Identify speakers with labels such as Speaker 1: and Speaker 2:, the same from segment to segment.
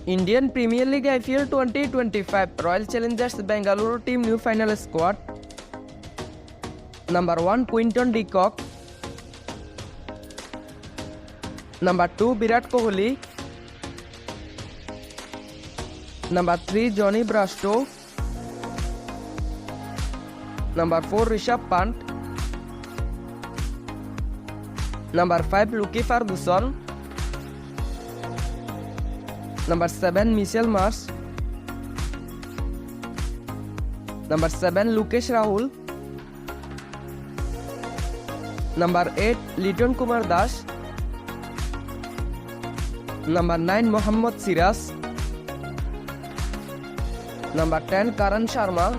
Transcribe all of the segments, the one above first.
Speaker 1: Indian Premier League IPL 2025 Royal Challengers Bengaluru team new final squad. Number 1 Quinton de Kock. Number 2 Virat Kohli. Number 3 Johnny Brasco. Number 4 Rishabh Pant. Number 5 Luke Ferguson. Number 7 Mitchell Marsh. Number 7 Lokesh Rahul. Number 8 Liton Kumar Das. Number 9 Mohammad Siraj. Number 10 Karan Sharma.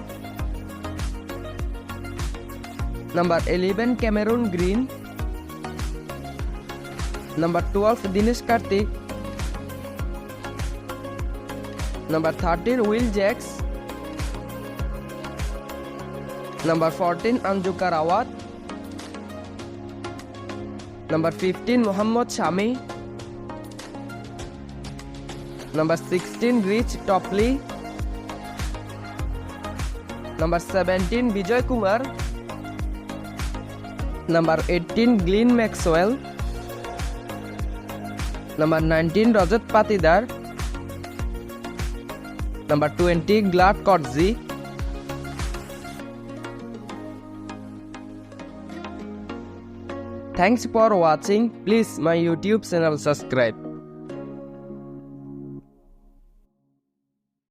Speaker 1: Number 11 Cameron Green. Number 12 Dinesh Karthik. Number 13 Will Jacks. Number 14 Anju Rawat. Number 15 Mohammad Shami. Number 16 Rich Topley. Number 17 Vijay Kumar. Number 18 Glenn Maxwell. Number 19 Rajat Patidar. Number 20 Glad Kotze. Thanks for watching. Please my YouTube channel subscribe.